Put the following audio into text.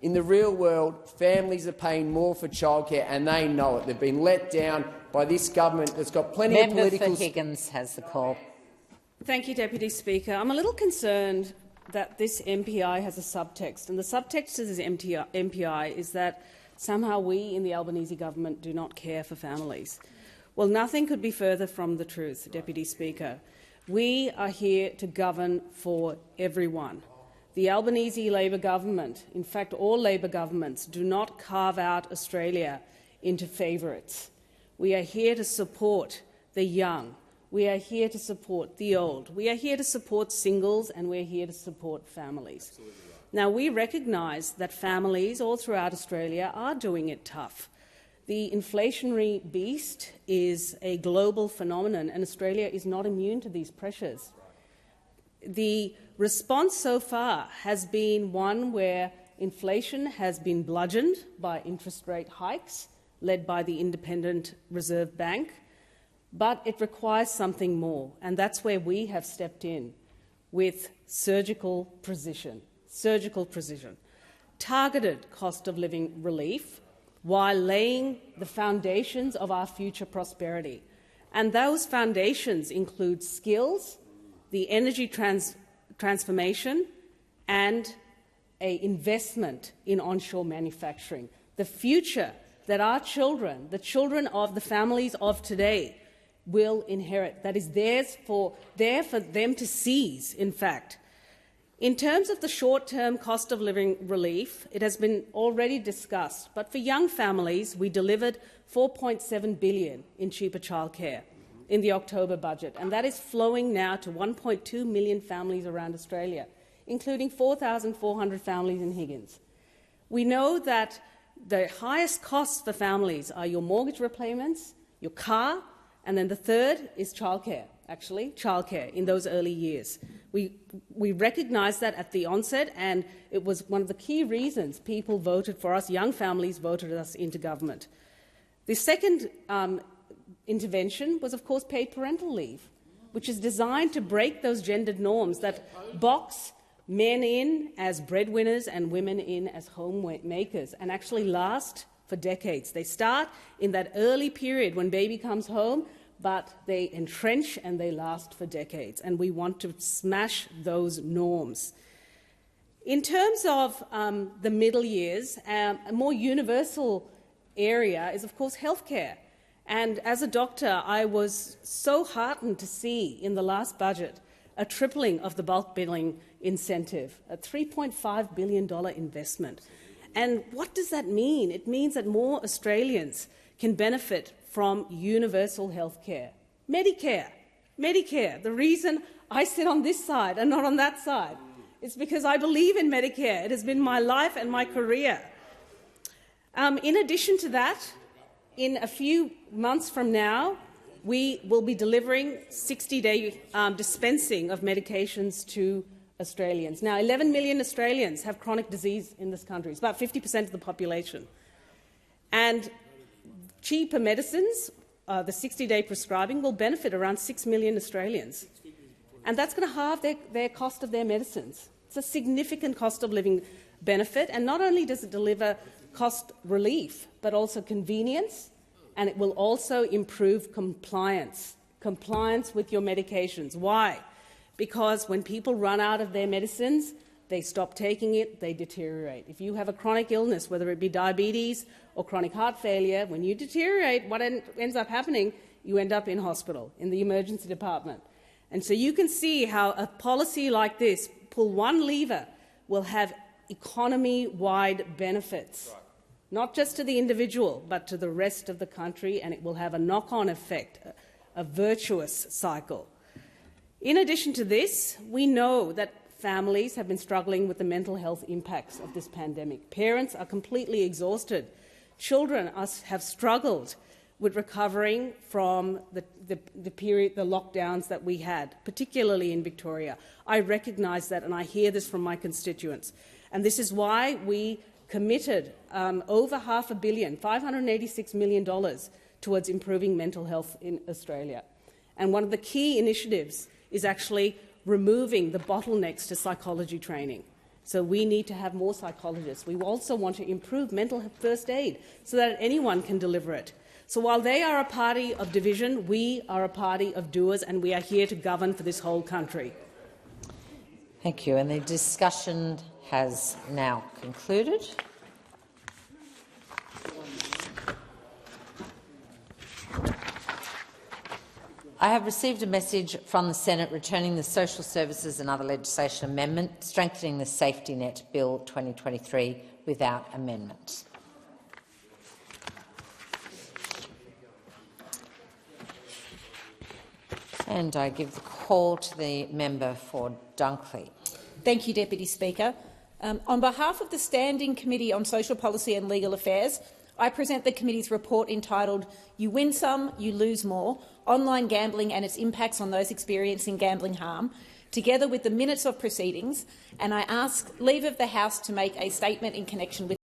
In the real world, families are paying more for childcare and they know it. They've been let down by this government that's got plenty of political... Member for Higgins has the call. Thank you, Deputy Speaker. I'm a little concerned that this MPI has a subtext, and the subtext to this MPI is that somehow we in the Albanese government do not care for families. Well, nothing could be further from the truth, Deputy Speaker. We are here to govern for everyone. The Albanese Labor government, in fact all Labor governments, do not carve out Australia into favourites. We are here to support the young. We are here to support the old. We are here to support singles, and we're here to support families. Now, we recognise that families all throughout Australia are doing it tough. The inflationary beast is a global phenomenon, and Australia is not immune to these pressures. The response so far has been one where inflation has been bludgeoned by interest rate hikes led by the Independent Reserve Bank, but it requires something more, and that's where we have stepped in with surgical precision, targeted cost of living relief while laying the foundations of our future prosperity. And those foundations include skills, the energy transformation, and an investment in onshore manufacturing. The future that our children, the children of the families of today, will inherit, that is there for them to seize, in fact. In terms of the short-term cost of living relief, it has been already discussed, but for young families we delivered $4.7 billion in cheaper childcare in the October budget, and that is flowing now to 1.2 million families around Australia, including 4,400 families in Higgins. We know that the highest costs for families are your mortgage repayments, your car, and then the third is childcare, childcare in those early years. We recognise that at the onset, and it was one of the key reasons people voted for us, young families voted us into government. The second intervention was, of course, paid parental leave, which is designed to break those gendered norms that box men in as breadwinners and women in as homemakers and actually last for decades. They start in that early period when baby comes home, but they entrench and they last for decades, and we want to smash those norms. In terms of the middle years, a more universal area is, of course, healthcare. And as a doctor, I was so heartened to see in the last budget a tripling of the bulk billing incentive, a $3.5 billion investment. And what does that mean? It means that more Australians can benefit from universal health care. Medicare. The reason I sit on this side and not on that side is because I believe in Medicare. It has been my life and my career. In addition to that, in a few months from now, we will be delivering 60-day dispensing of medications to Australians. Now, 11 million Australians have chronic disease in this country. It's about 50% of the population. And cheaper medicines, the 60-day prescribing, will benefit around 6 million Australians. And that's going to halve their cost of their medicines. It's a significant cost of living benefit, and not only does it deliver cost relief, but also convenience, and it will also improve compliance with your medications. Why? Because when people run out of their medicines, they stop taking it, they deteriorate. If you have a chronic illness, whether it be diabetes or chronic heart failure, when you deteriorate, what ends up happening, you end up in hospital, in the emergency department. And so you can see how a policy like this, pull one lever, will have economy-wide benefits, not just to the individual, but to the rest of the country, and it will have a knock-on effect, a virtuous cycle. In addition to this, we know that families have been struggling with the mental health impacts of this pandemic. Parents are completely exhausted. Children have struggled with recovering from the lockdowns that we had, particularly in Victoria. I recognise that, and I hear this from my constituents. And this is why we committed over $500 million, $586 million, towards improving mental health in Australia. And one of the key initiatives is actually removing the bottlenecks to psychology training. So we need to have more psychologists. We also want to improve mental first aid so that anyone can deliver it. So while they are a party of division, we are a party of doers, and we are here to govern for this whole country. Thank you. And the discussion has now concluded. I have received a message from the Senate returning the Social Services and Other Legislation Amendment strengthening the Safety Net Bill 2023 without amendment. And I give the call to the member for Dunkley. Thank you, Deputy Speaker. On behalf of the Standing Committee on Social Policy and Legal Affairs, I present the committee's report entitled "You Win Some, You Lose More: Online Gambling and Its Impacts on Those Experiencing Gambling Harm," together with the minutes of proceedings, and I ask leave of the House to make a statement in connection with